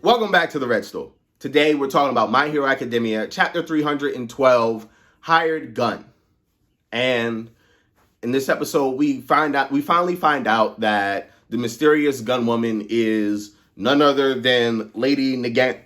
Welcome back to the Red Store. Today we're talking about My Hero Academia, chapter 312, Hired Gun. And in this episode, we finally find out that the mysterious gun woman is none other than Lady Nagant.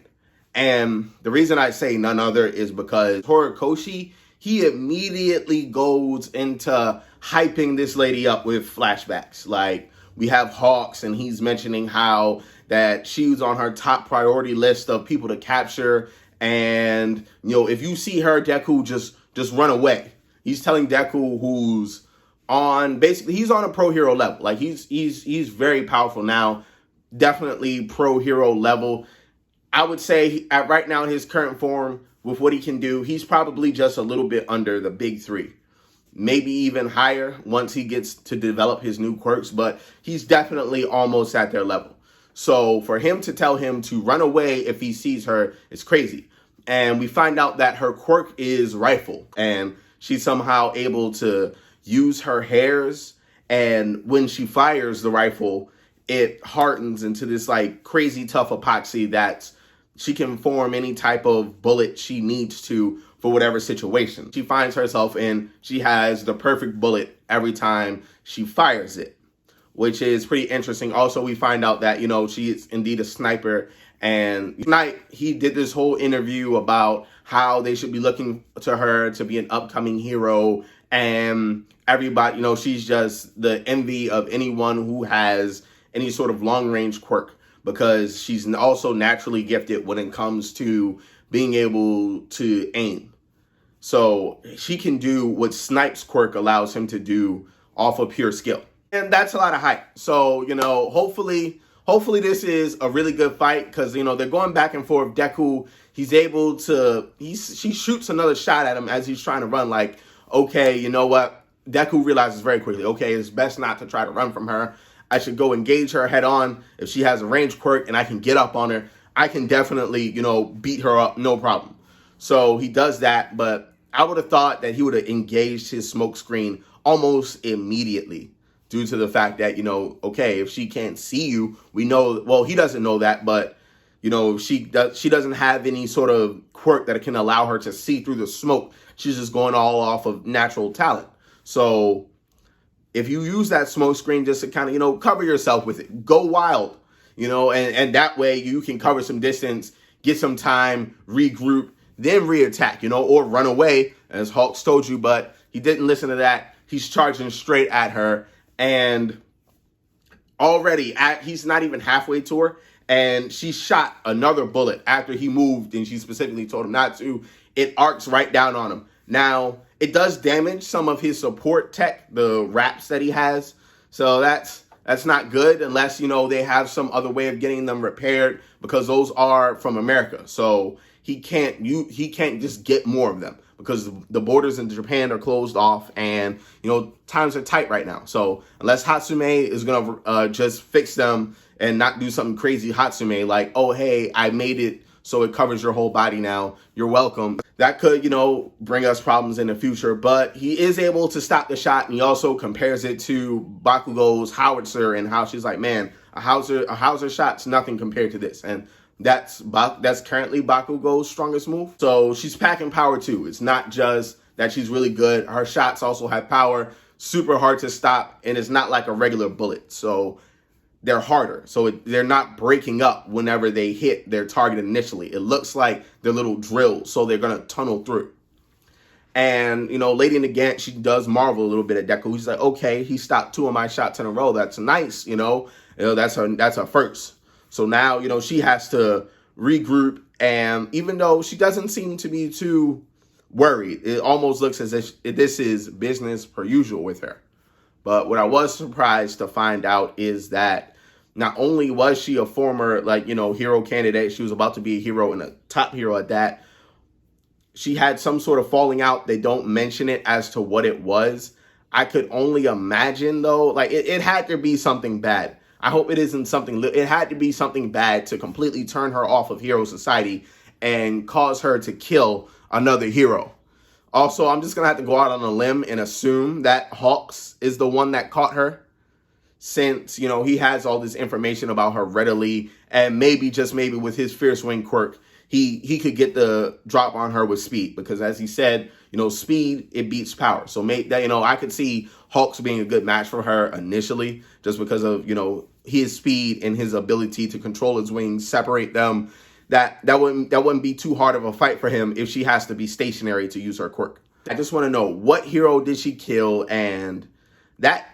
And the reason I say none other is because Horikoshi, he immediately goes into hyping this lady up with flashbacks. Like, we have Hawks, and he's mentioning how that she was on her top priority list of people to capture. And, you know, if you see her, Deku, just run away. He's telling Deku, who's on, basically, he's on a pro hero level. Like, he's very powerful now. Definitely pro hero level. I would say right now in his current form, with what he can do, he's probably just a little bit under the big three. Maybe even higher once he gets to develop his new quirks, but he's definitely almost at their level. So for him to tell him to run away if he sees her is crazy. And we find out that her quirk is rifle, and she's somehow able to use her hairs, and when she fires the rifle, it hardens into this like crazy tough epoxy that she can form any type of bullet she needs to for whatever situation she finds herself in. She has the perfect bullet every time she fires it, which is pretty interesting. Also, we find out that, you know, she is indeed a sniper. And tonight, he did this whole interview about how they should be looking to her to be an upcoming hero. And everybody, you know, she's just the envy of anyone who has any sort of long-range quirk, because she's also naturally gifted when it comes to being able to aim. So she can do what Snipe's quirk allows him to do off of pure skill. And that's a lot of hype. So, you know, hopefully this is a really good fight, because, you know, they're going back and forth. Deku, he's able to, she shoots another shot at him as he's trying to run. Like, okay, you know what? Deku realizes very quickly, okay, it's best not to try to run from her. I should go engage her head on. If she has a range quirk and I can get up on her, I can definitely, you know, beat her up, no problem. So he does that, but I would have thought that he would have engaged his smoke screen almost immediately, due to the fact that, you know, okay, if she can't see you, we know, well, he doesn't know that, but, you know, she doesn't have any sort of quirk that can allow her to see through the smoke. She's just going all off of natural talent. So if you use that smoke screen just to kind of, you know, cover yourself with it, go wild, you know, and that way you can cover some distance, get some time, regroup, then reattack, you know, or run away, as Hawks told you, but he didn't listen to that. He's charging straight at her, and already he's not even halfway to her, and she shot another bullet after he moved, and she specifically told him not to. It arcs right down on him. Now, it does damage some of his support tech, the wraps that he has. So that's not good, unless, you know, they have some other way of getting them repaired, because those are from America. So he can't just get more of them, because the borders in Japan are closed off, and, you know, times are tight right now. So unless Hatsume is going to just fix them and not do something crazy Hatsume, like, oh, hey, I made it so it covers your whole body now, you're welcome. That could, you know, bring us problems in the future. But he is able to stop the shot, and he also compares it to Bakugo's howitzer, and how she's like, man, a howitzer shot's nothing compared to this. And that's currently Bakugo's strongest move. So she's packing power too. It's not just that she's really good. Her shots also have power, super hard to stop, and it's not like a regular bullet. So they're harder. So they're not breaking up whenever they hit their target initially. It looks like they're little drills, so they're going to tunnel through. And, you know, Lady Nagant, she does marvel a little bit at Deku. She's like, okay, he stopped 2 of my shots in a row. That's nice, you know that's her first. So now, you know, she has to regroup, and even though she doesn't seem to be too worried, it almost looks as if this is business per usual with her. But what I was surprised to find out is that not only was she a former, like, you know, hero candidate, she was about to be a hero and a top hero at that, she had some sort of falling out. They don't mention it as to what it was. I could only imagine, though, like, it had to be something bad. I hope it isn't something, it had to be something bad to completely turn her off of Hero Society and cause her to kill another hero. Also, I'm just going to have to go out on a limb and assume that Hawks is the one that caught her. since, he has all this information about her readily, and maybe, just maybe with his fierce wing quirk, he could get the drop on her with speed, because as he said, speed, it beats power. So maybe that, I could see Hawks being a good match for her initially, just because of, his speed and his ability to control his wings, separate them. That wouldn't be too hard of a fight for him if she has to be stationary to use her quirk. I just want to know, what hero did she kill? And that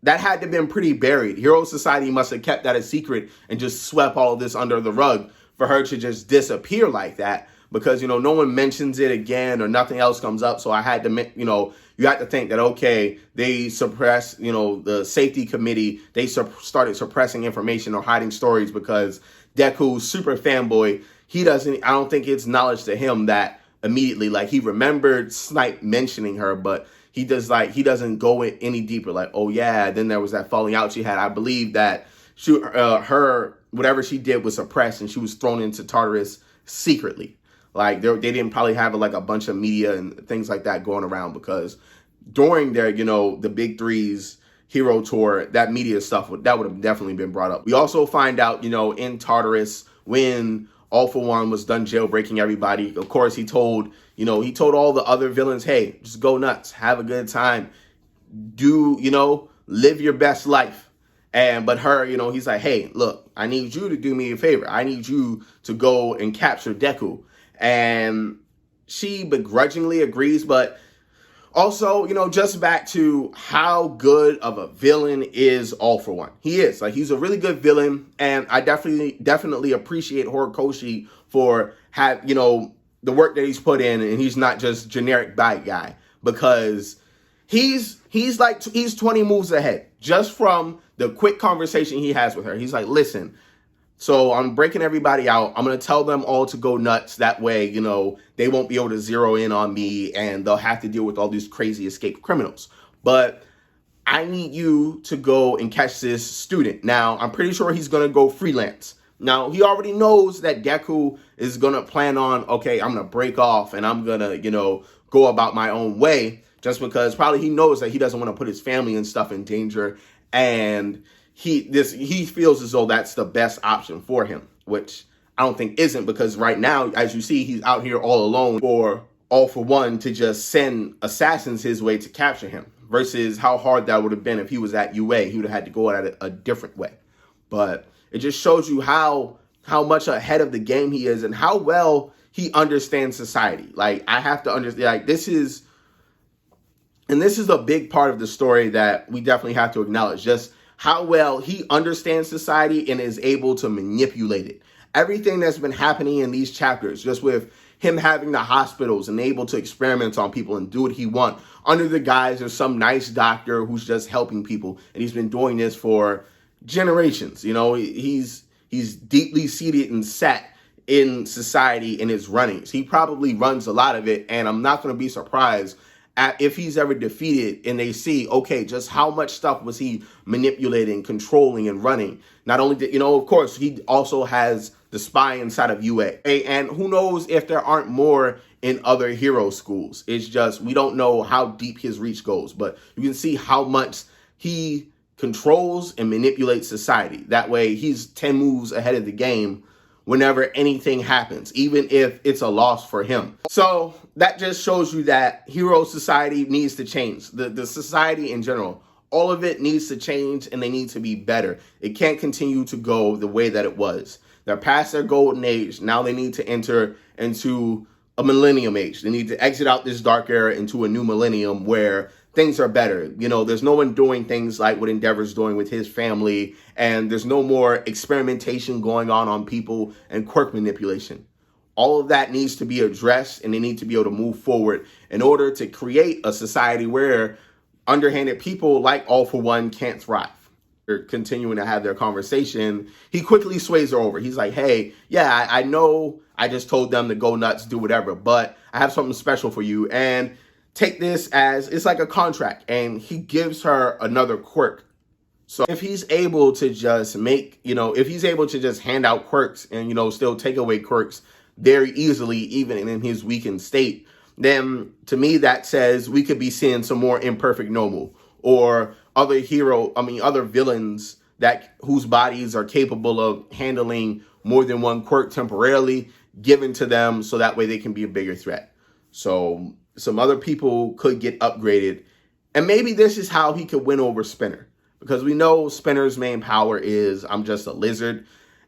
had to have been pretty buried. Hero Society must have kept that a secret and just swept all of this under the rug for her to just disappear like that, because, no one mentions it again or nothing else comes up. So I had to, you have to think that, okay, they suppressed, the safety committee, they started suppressing information or hiding stories because Deku's super fanboy, I don't think it's knowledge to him that immediately, like, he remembered Snipe mentioning her, but he doesn't go in any deeper. Like, oh yeah, then there was that falling out she had. I believe that her whatever she did was suppressed and she was thrown into Tartarus secretly. Like, they didn't probably have like a bunch of media and things like that going around, because during their, the Big Three's hero tour, that media stuff that would have definitely been brought up. We also find out, in Tartarus, when All For One was done jailbreaking everybody, of course, he told all the other villains, hey, just go nuts, have a good time, live your best life. But her, he's like, hey, look, I need you to do me a favor. I need you to go and capture Deku. And she begrudgingly agrees, but also, just back to how good of a villain is All For One. He is. Like, he's a really good villain, and I definitely appreciate Horikoshi for the work that he's put in, and he's not just generic bad guy, because he's 20 moves ahead just from the quick conversation he has with her. He's like, listen, so I'm breaking everybody out. I'm going to tell them all to go nuts. That way, they won't be able to zero in on me, and they'll have to deal with all these crazy escaped criminals. But I need you to go and catch this student. Now, I'm pretty sure he's going to go freelance. Now, he already knows that Deku is going to plan on, okay, I'm going to break off and I'm going to, go about my own way, just because probably he knows that he doesn't want to put his family and stuff in danger. And he feels as though that's the best option for him, which I don't think isn't, because right now, as you see, he's out here all alone for All For One to just send assassins his way to capture him, versus how hard that would have been if he was at UA. He would have had to go at it a different way. But it just shows you how much ahead of the game he is and how well he understands society. Like, I have to understand, like, this is a big part of the story that we definitely have to acknowledge, just how well he understands society and is able to manipulate it. Everything that's been happening in these chapters, just with him having the hospitals and able to experiment on people and do what he wants under the guise of some nice doctor who's just helping people. And he's been doing this for generations. He's deeply seated and sat in society in his runnings. He probably runs a lot of it, and I'm not going to be surprised if he's ever defeated and they see, okay, just how much stuff was he manipulating, controlling, and running. Not only did, of course, he also has the spy inside of UA. And who knows if there aren't more in other hero schools. It's just, we don't know how deep his reach goes, but you can see how much he controls and manipulates society. That way, he's 10 moves ahead of the game whenever anything happens, even if it's a loss for him. So that just shows you that hero society needs to change. The society in general, all of it needs to change, and they need to be better. It can't continue to go the way that it was. They're past their golden age. Now they need to enter into a millennium age. They need to exit out this dark era into a new millennium where things are better. There's no one doing things like what Endeavor's doing with his family, and there's no more experimentation going on people and quirk manipulation. All of that needs to be addressed, and they need to be able to move forward in order to create a society where underhanded people like All For One can't thrive. They're continuing to have their conversation. He quickly sways her over. He's like, hey, yeah, I know I just told them to go nuts, do whatever, but I have something special for you. And take this as, it's like a contract, and he gives her another quirk. So if he's able to just if he's able to just hand out quirks and, still take away quirks very easily, even in his weakened state, then to me that says we could be seeing some more imperfect noble, or other villains whose bodies are capable of handling more than one quirk temporarily, given to them so that way they can be a bigger threat. So some other people could get upgraded. And maybe this is how he could win over Spinner. Because we know Spinner's main power is I'm just a lizard.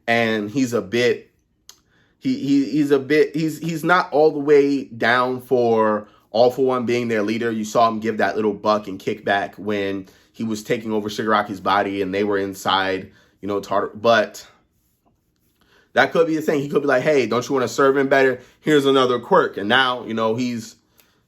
And he's a bit, he's not all the way down for All For One being their leader. You saw him give that little buck and kick back when he was taking over Shigaraki's body and they were inside, Tartar. But that could be the thing. He could be like, hey, don't you want to serve him better? Here's another quirk. And now, he's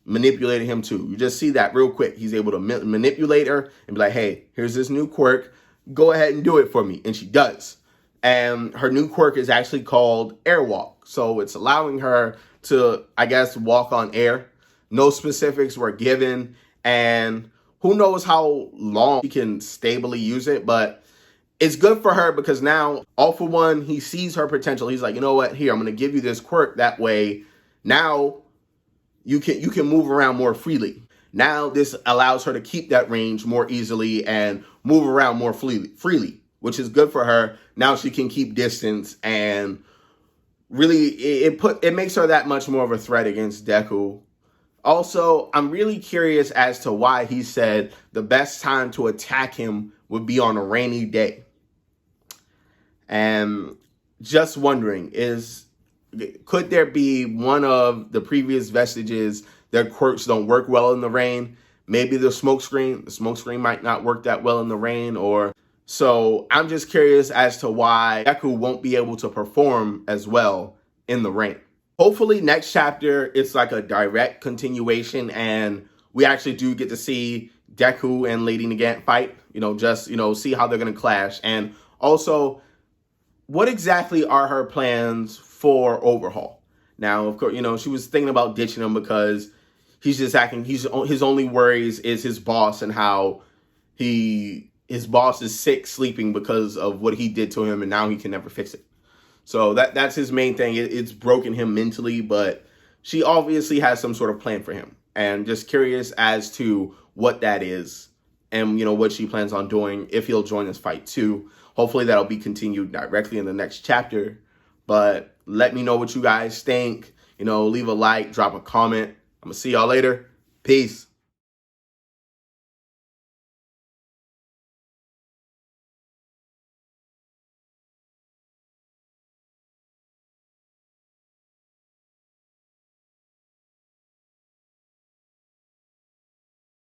manipulating him too. You just see that real quick. He's able to manipulate her and be like, hey, here's this new quirk. Go ahead and do it for me. And she does. And her new quirk is actually called Airwalk. So it's allowing her to, I guess, walk on air. No specifics were given. And who knows how long she can stably use it. But it's good for her because now, All For One, he sees her potential. He's like, you know what? Here, I'm going to give you this quirk. That way, now you can move around more freely. Now this allows her to keep that range more easily and move around more freely, which is good for her. Now she can keep distance, and really it makes her that much more of a threat against Deku. Also, I'm really curious as to why he said the best time to attack him would be on a rainy day. And just wondering, could there be one of the previous vestiges that quirks don't work well in the rain? Maybe the smoke screen. The smoke screen might not work that well in the rain. So I'm just curious as to why Deku won't be able to perform as well in the rain. Hopefully next chapter, it's like a direct continuation and we actually do get to see Deku and Lady Nagant fight, see how they're going to clash. And also, what exactly are her plans for Overhaul? Now, of course, she was thinking about ditching him because he's just acting, his only worries is his boss and how his boss is sick sleeping because of what he did to him and now he can never fix it. So that's his main thing. It's broken him mentally, but she obviously has some sort of plan for him. And just curious as to what that is and, what she plans on doing, if he'll join this fight too. Hopefully that'll be continued directly in the next chapter. But let me know what you guys think. Leave a like, drop a comment. I'm going to see y'all later. Peace.